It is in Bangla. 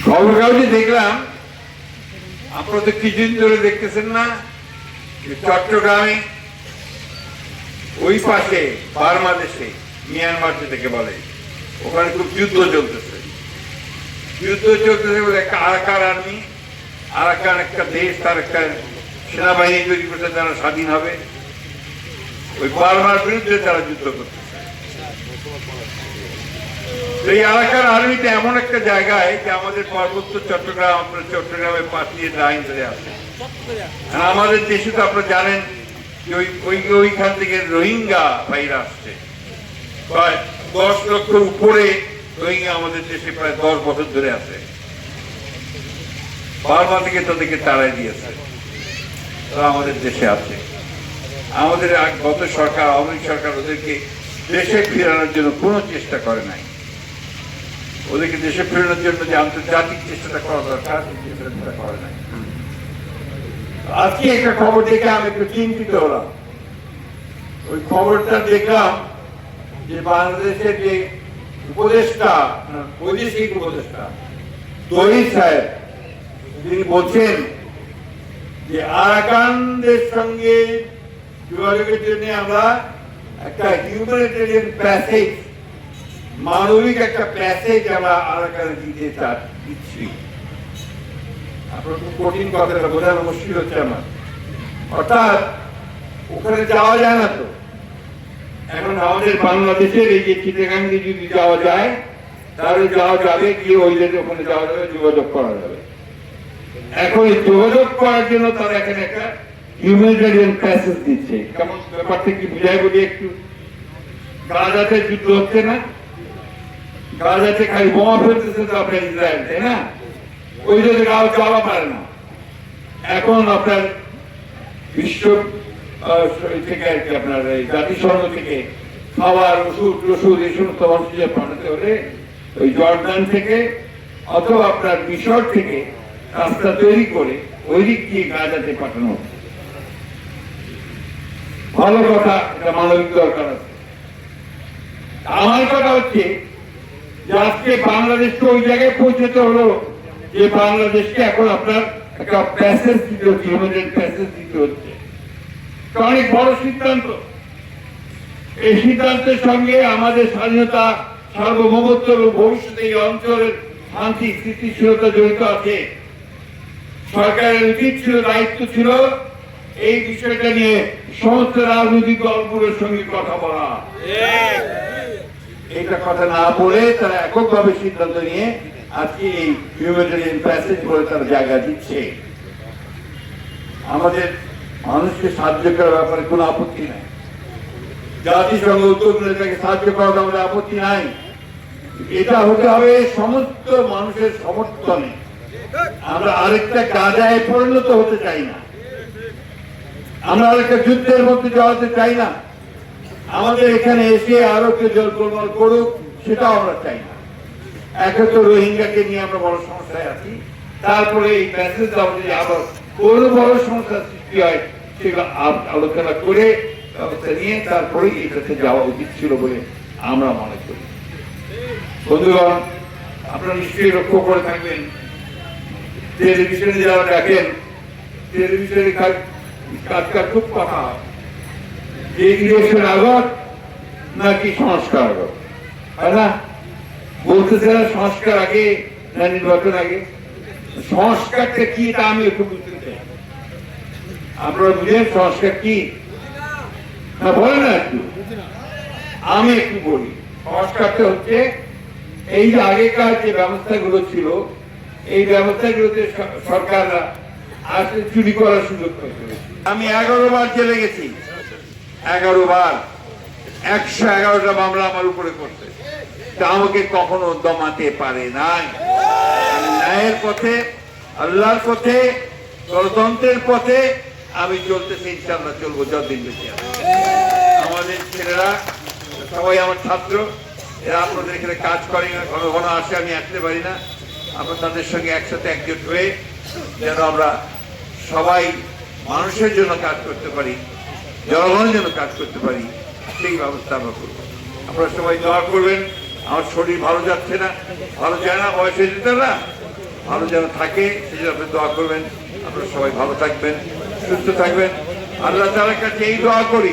খবর কাগজে দেখলাম, আপনারা তো কিছুদিন ধরে দেখতেছেন না, চট্টগ্রামে ওই পাশে বাংলাদেশে মিয়ানমার যেটাকে বলে, ওখানে খুব যুদ্ধ চলতেছে বলে একটা আরাকান আর্মি, আরাকান একটা দেশ, তার একটা সেনাবাহিনী তৈরি করতে, তারা স্বাধীন হবে, ওই বার্মার বিরুদ্ধে তারা যুদ্ধ করতেছে। এই আরাকান আর্মিতে এমন একটা জায়গায় যে আমাদের পার্বত্য চট্টগ্রাম, আপনার চট্টগ্রামের পাশ দিয়ে লাইন ধরে আছে। আমাদের দেশে তো আপনারা জানেন যে ওইখান থেকে রোহিঙ্গা ভাইরা আসছে, প্রায় 10 লক্ষের উপরে রোহিঙ্গা আমাদের দেশে প্রায় 10 বছর ধরে আছে। বার্মা থেকে তাদেরকে তাড়াই দিয়েছে, তারা আমাদের দেশে আছে। আমাদের গত সরকার, আওয়ামী লীগ সরকার ওদেরকে দেশে ফেরানোর জন্য কোনো চেষ্টা করে নাই। ওদেরকে দেশে ফেরানোর জন্য যে আন্তর্জাতিক চেষ্টাটা করা দরকার, চেষ্টাটা করে নাই। আজকে একটা খবর দেখে আমি একটু চিন্তিত হলাম। ওই খবরটা দেখলাম যে বাংলাদেশের যে উপদেষ্টা, বৈদেশিক উপদেষ্টা তহিদ সাহেব, তিনি বলছেন যে আরাকানদের সঙ্গে যোগাযোগের জন্য আমরা একটা হিউম্যানিটেরিয়ান প্যাসেজ, মানবিক একটা প্যাসেজ আমরা আরাকানে দিচ্ছি। আপনার খুব কঠিন কথাটা বোঝানো মুশকিল হচ্ছে আমার। অর্থাৎ ওখানে যাওয়া যায় না তো, এখন আমাদের বাংলাদেশের এই যে চিটাগাঙ্গে যদি যাওয়া যায়, তাহলে যাওয়া যাবে, গিয়ে ওই জায়গায় ওখানে যাওয়া যাবে, যোগাযোগ করা যাবে। এখন এই যোগাযোগ করার জন্য তারা এখানে একটা হিউম্যানিটেরিয়ান প্যাসেজ দিচ্ছে। কেমন ব্যাপারটা কি বুঝাই বলি একটু। গাজাতে যুদ্ধ হচ্ছে না, গাজাতে খালি বোমা ফেলতেছে তো আপনার ইসরায়েল, তাই না? ওই জায়গায় যাওয়া পারে না। এখন আপনার বিশ্ব থেকে আর কি, আপনার এই জাতিসংঘ থেকে খাবার, ওষুধ এই সমস্ত মানুষদের পাঠাতে হলে ওই জর্ডান থেকে অথবা আপনার মিশর থেকে রাস্তা তৈরি করে ওই দিক দিয়ে গাজাতে পাঠানো হচ্ছে। ভালো কথা, এটা মানবিক দরকার আছে। আমার কথা হচ্ছে যে আজকে বাংলাদেশকে ওই জায়গায় পৌঁছতে হলো যে বাংলাদেশকে এখন আপনার একটা প্যাসেজ দিতে হচ্ছে, হিউম্যানিটেরিয়ান প্যাসেজ দিতে হচ্ছে। অনেক বড় সিদ্ধান্ত। এই সিদ্ধান্তের সঙ্গে আমাদের স্বাধীনতা, সার্বভৌমত্ব এবং ভবিষ্যতে এই অঞ্চলের শান্তি স্থিতিশীলতা জড়িত আছে। সরকারের উচিত ছিল, দায়িত্ব ছিল এই বিষয়টা নিয়ে সমস্ত রাজনৈতিক দলগুলোর সঙ্গে কথা বলা। এটা কথা না বলে তারা এককভাবে সিদ্ধান্ত নিয়ে আজকে এই হিউম্যানিটেরিয়ান প্যাসেজ বলে তারা জায়গা দিচ্ছে। আমাদের মানুষকে সাহায্য করার ব্যাপারে কোনো আপত্তি নাই, জাতিসংঘ উদ্যোগ নিয়ে তাকে সাহায্য করার আমাদের আপত্তি নাই। এটা হতে হবে সমস্ত মানুষের সমর্থনে। আমরা আরেকটা গাজায় পরিণত হতে চাই না, আমরা আরেকটা যুদ্ধের মধ্যে যাওয়াতে চাই না। আমাদের এখানে এসে আরো কেউ জলপলমল করুক, সেটাও আমরা চাই না। একে তো রোহিঙ্গাকে নিয়ে আমরা বড় সমস্যায় আছি, তারপরে এই প্যাসেজ আমাদের আবার কোন বড় সমস্যার সৃষ্টি হয় সেগুলো আলোচনা করে ব্যবস্থা নিয়ে তারপরে এটাতে যাওয়া উচিত ছিল বলে আমরা মনে করি। বন্ধুগণ, আপনারা নিশ্চয়ই লক্ষ্য করে থাকবেন, টেলিভিশনে যারা দেখেন, টেলিভিশনে কাজকার খুব কথা হয় যে ইলেকশন আগত নাকি সংস্কার আগত, তাই না? বলতেছে না সংস্কার আগে না নির্বাচন আগে। সংস্কারটা কি তা আমি একটু বুঝতে চাই। আপনারা বুঝেন সংস্কার কি না? বলেন না একটু, আমি একটু বলি। সংস্কারটা হচ্ছে এই যে আগেকার যে ব্যবস্থাগুলো ছিল, এই ব্যবস্থাগুলোতে সরকাররা আসলে চুরি করার সুযোগ পেয়েছে। আমি 11 বার জেলে গেছি, 11 বার, 111টা মামলা আমার উপরে করতে, তা আমাকে কখনো দমাতে পারে নাই। আমি ন্যায়ের পথে, আল্লাহর পথে, গণতন্ত্রের পথে আমি চলতেছি, ইনশাআল্লাহ চলবো যতদিন বেঁচে আছে। আমাদের ছেলেরা সবাই আমার ছাত্র, এরা আপনাদের এখানে কাজ করে না, ঘন ঘন আসে, আমি আসতে পারি না। আমরা তাদের সঙ্গে একসাথে একজোট হয়ে যেন আমরা সবাই মানুষের জন্য কাজ করতে পারি, জনগণের জন্য কাজ করতে পারি, সেই ব্যবস্থা আমরা করবো। আপনারা সবাই দোয়া করবেন। আমার শরীর ভালো যাচ্ছে না, ভালো যায় না, বয়স হয়ে যেত না, ভালো যেন থাকে সেজন্য আপনি দোয়া করবেন। আপনারা সবাই ভালো থাকবেন, সুস্থ থাকবেন। আল্লাহ তাআলার কাছে এই দোয়া করি